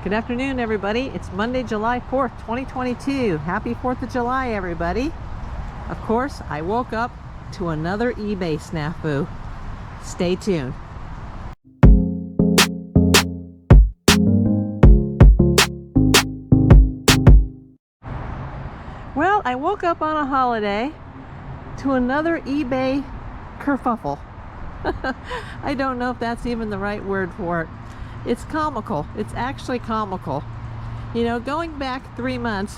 Good afternoon, everybody. It's Monday, July 4th, 2022. Happy 4th of July, everybody. Of course, I woke up to another eBay snafu. Stay tuned. Well, I woke up on a holiday to another eBay kerfuffle. I don't know if that's even the right word for it. It's comical. It's actually comical. You know, going back 3 months,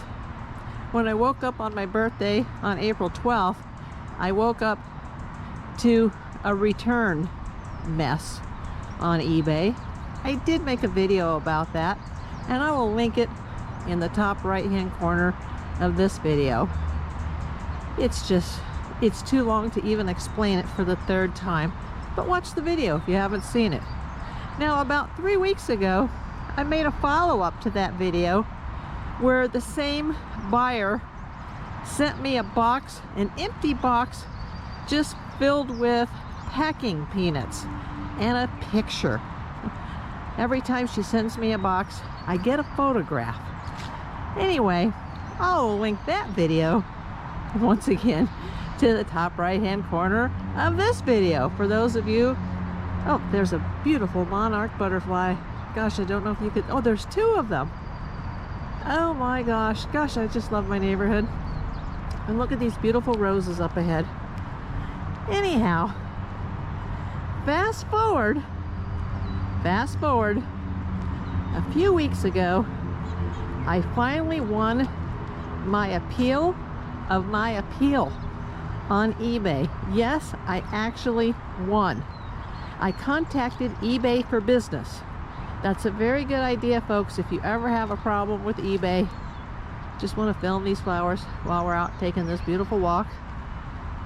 when I woke up on my birthday on April 12th, I woke up to a return mess on eBay. I did make a video about that, and I will link it in the top right-hand corner of this video. It's too long to even explain it for the third time, but watch the video if you haven't seen it. Now, about 3 weeks ago, I made a follow-up to that video where the same buyer sent me a box, an empty box, just filled with packing peanuts and a picture. Every time she sends me a box, I get a photograph. Anyway, I'll link that video once again to the top right-hand corner of this video for those of you. Oh, there's a beautiful monarch butterfly. Gosh, I don't know if you could... Oh, there's 2 of them. Oh my gosh. Gosh, I just love my neighborhood. And look at these beautiful roses up ahead. Anyhow, fast forward. A few weeks ago, I finally won my appeal of my appeal on eBay. Yes, I actually won. I contacted eBay for business. That's a very good idea, folks. If you ever have a problem with eBay, just want to film these flowers while we're out taking this beautiful walk.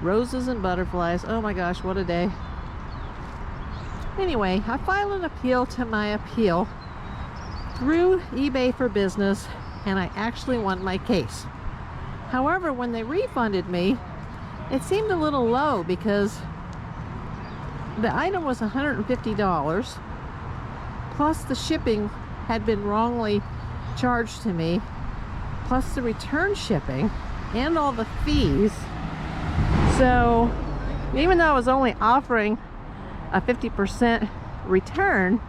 Roses and butterflies. Oh my gosh, what a day. Anyway, I filed an appeal to my appeal through eBay for business, and I actually won my case. However, when they refunded me, it seemed a little low because the item was $150, plus the shipping had been wrongly charged to me, plus the return shipping and all the fees. So even though I was only offering a 50% return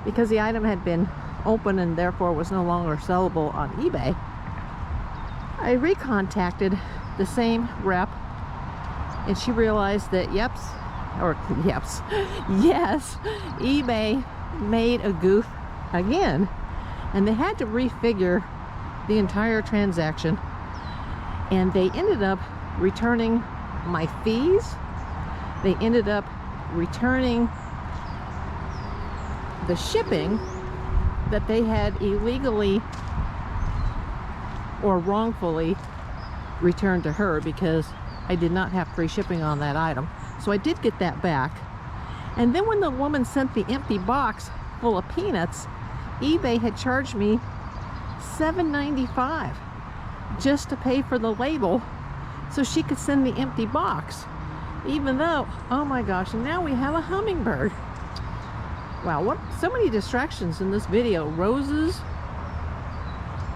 because the item had been open and therefore was no longer sellable on eBay, I recontacted the same rep, and she realized that yes, eBay made a goof again, and they had to refigure the entire transaction, and they ended up returning my fees. They ended up returning the shipping that they had illegally or wrongfully returned to her, because I did not have free shipping on that item. So I did get that back. And then when the woman sent the empty box full of peanuts, eBay had charged me $7.95 just to pay for the label so she could send the empty box. Even though, oh my gosh, and now we have a hummingbird. Wow, what, so many distractions in this video. Roses,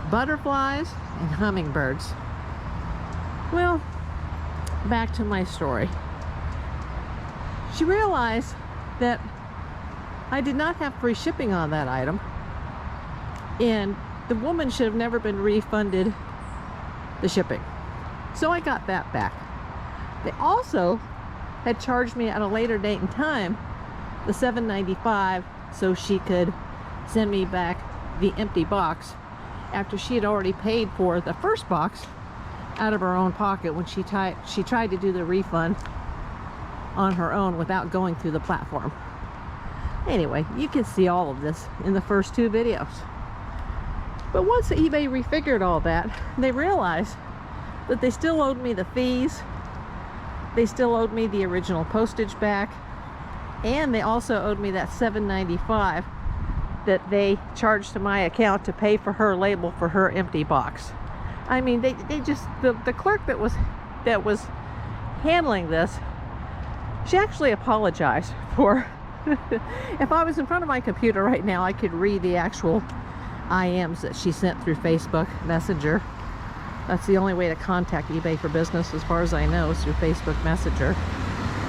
butterflies, and hummingbirds. Well, back to my story. She realized that I did not have free shipping on that item, and the woman should have never been refunded the shipping. So I got that back. They also had charged me at a later date and time the $7.95 so she could send me back the empty box after she had already paid for the first box out of her own pocket when she tried to do the refund on her own without going through the platform. Anyway, you can see all of this in the first 2 videos. But once eBay refigured all that, they realized that they still owed me the fees, they still owed me the original postage back, and they also owed me that $7.95 that they charged to my account to pay for her label for her empty box. I mean, they just, the clerk that was handling this, she actually apologized for if I was in front of my computer right now, I could read the actual IMs that she sent through Facebook Messenger. That's the only way to contact eBay for Business, as far as I know, is through Facebook Messenger.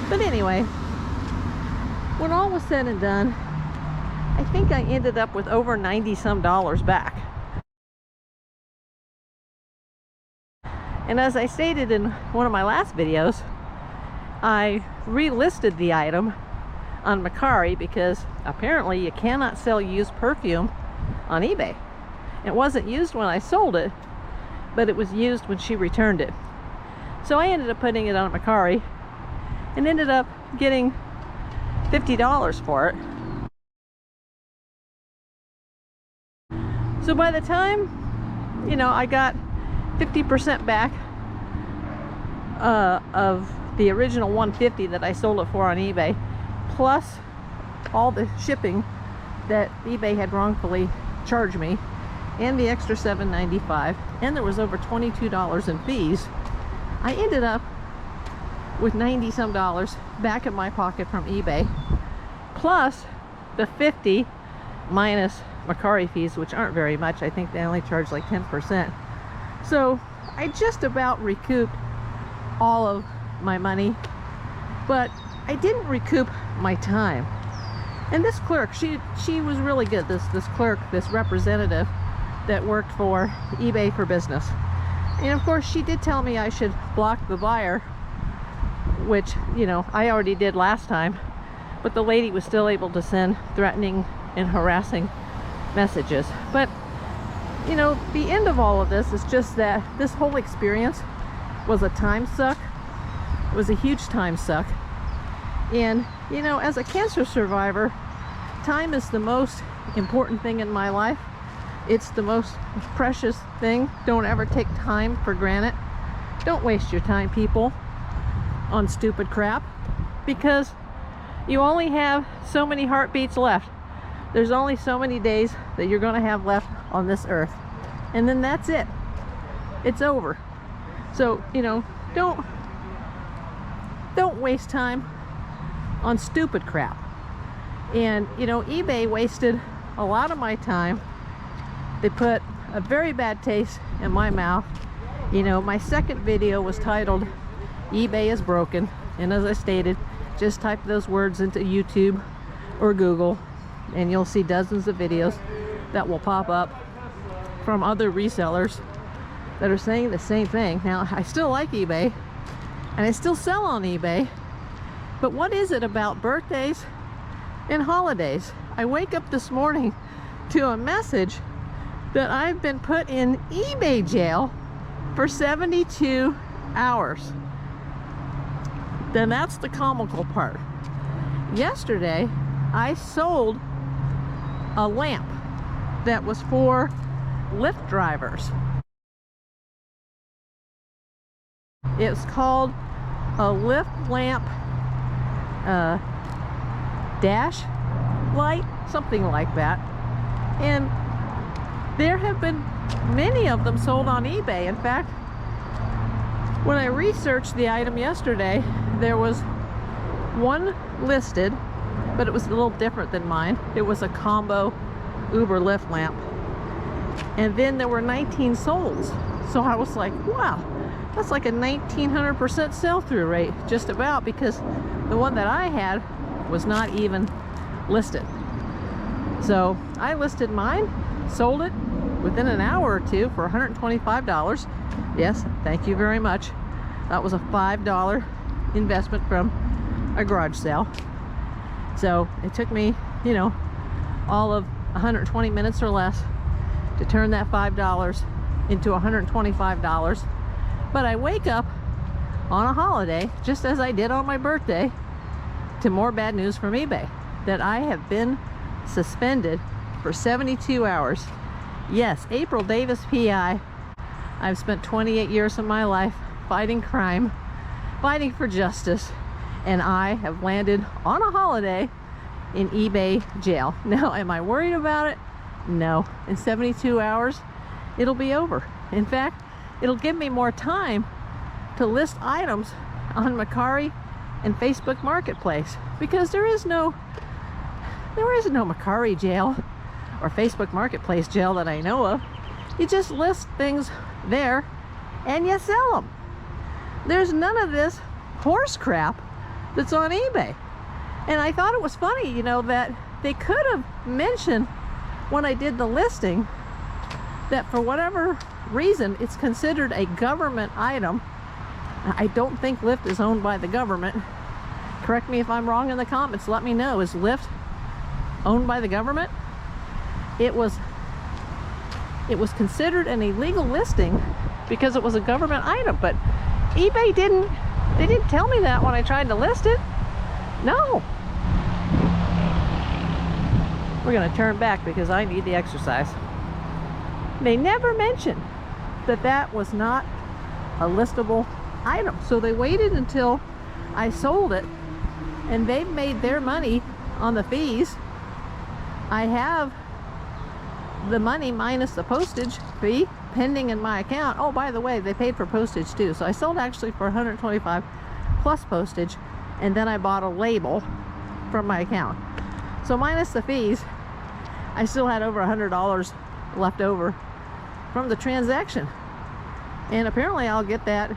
But anyway, when all was said and done, I think I ended up with over $90-some back. And as I stated in one of my last videos, I relisted the item on Mercari because apparently you cannot sell used perfume on eBay. It wasn't used when I sold it, but it was used when she returned it. So I ended up putting it on Mercari and ended up getting $50 for it. So by the time, you know, I got 50% back of the original $150 that I sold it for on eBay, plus all the shipping that eBay had wrongfully charged me, and the extra $7.95, and there was over $22 in fees, I ended up with $90-some back in my pocket from eBay, plus the $50 minus Mercari fees, which aren't very much. I think they only charge like 10%. So I just about recouped all of my money, but I didn't recoup my time. And this clerk, she was really good. This clerk, this representative that worked for eBay for Business. And of course she did tell me I should block the buyer, which, you know, I already did last time, but the lady was still able to send threatening and harassing messages. But you know, the end of all of this is just that this whole experience was a time suck. It was a huge time suck. And you know, as a cancer survivor, time is the most important thing in my life. It's the most precious thing. Don't ever take time for granted. Don't waste your time, people, on stupid crap, because you only have so many heartbeats left. There's only so many days that you're going to have left on this earth, and then that's it. It's over. So, you know, don't waste time on stupid crap. And you know, eBay wasted a lot of my time. They put a very bad taste in my mouth. You know, my second video was titled eBay is broken, and as I stated, just type those words into YouTube or Google and you'll see dozens of videos that will pop up from other resellers that are saying the same thing. Now, I still like eBay and I still sell on eBay, but what is it about birthdays and holidays? I wake up this morning to a message that I've been put in eBay jail for 72 hours. Then that's the comical part. Yesterday, I sold a lamp that was for Lyft drivers. It's called a Lyft lamp dash light, something like that. And there have been many of them sold on eBay. In fact, when I researched the item yesterday, there was one listed, but it was a little different than mine. It was a combo Uber Lyft lamp. And then there were 19 sold. So I was like, wow, that's like a 1900% sell-through rate, just about, because the one that I had was not even listed. So I listed mine, sold it within an hour or two for $125. Yes, thank you very much. That was a $5 investment from a garage sale. So it took me, you know, all of 120 minutes or less to turn that $5 into $125. But I wake up on a holiday, just as I did on my birthday, to more bad news from eBay, that I have been suspended for 72 hours. Yes, April Davis PI. I've spent 28 years of my life fighting crime, fighting for justice, and I have landed on a holiday in eBay jail. Now, am I worried about it? No. In 72 hours, it'll be over. In fact, it'll give me more time to list items on Mercari and Facebook Marketplace, because there is no Mercari jail or Facebook Marketplace jail that I know of. You just list things there and you sell them. There's none of this horse crap that's on eBay. And I thought it was funny, you know, that they could have mentioned when I did the listing that for whatever reason it's considered a government item. I don't think Lyft is owned by the government. Correct me if I'm wrong in the comments. Let me know. Is Lyft owned by the government? It was considered an illegal listing because it was a government item, but eBay didn't tell me that when I tried to list it. No. We're gonna turn back because I need the exercise. They never mentioned that that was not a listable item. So they waited until I sold it, and they've made their money on the fees. I have the money minus the postage fee pending in my account. Oh, by the way, they paid for postage too. So I sold actually for $125 plus postage, and then I bought a label from my account. So minus the fees, I still had over $100 left over from the transaction. And apparently I'll get that,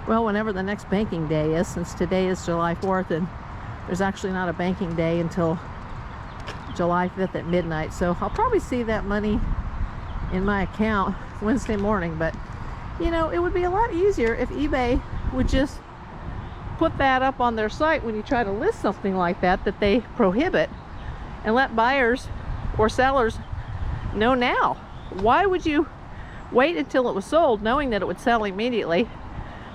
well, whenever the next banking day is, since today is July 4th and there's actually not a banking day until July 5th at midnight. So I'll probably see that money in my account Wednesday morning. But you know, it would be a lot easier if eBay would just put that up on their site when you try to list something like that they prohibit, and let buyers or sellers know now. Why would you wait until it was sold knowing that it would sell immediately?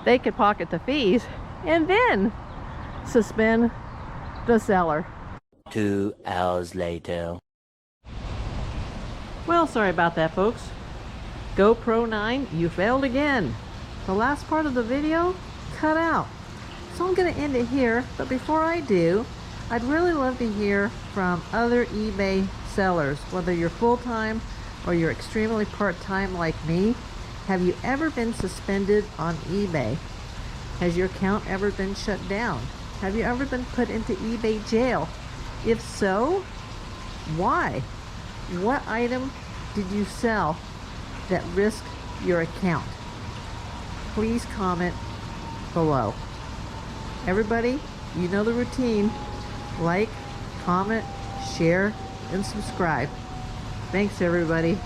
They could pocket the fees and then suspend the seller. 2 hours later. Well, sorry about that, folks. GoPro 9, you failed again. The last part of the video cut out. So I'm going to end it here, but before I do, I'd really love to hear from other eBay sellers, whether you're full-time or you're extremely part-time like me. Have you ever been suspended on eBay? Has your account ever been shut down? Have you ever been put into eBay jail? If so, why? What item did you sell that risked your account? Please comment below. Everybody, you know the routine. Like, comment, share, and subscribe. Thanks, everybody.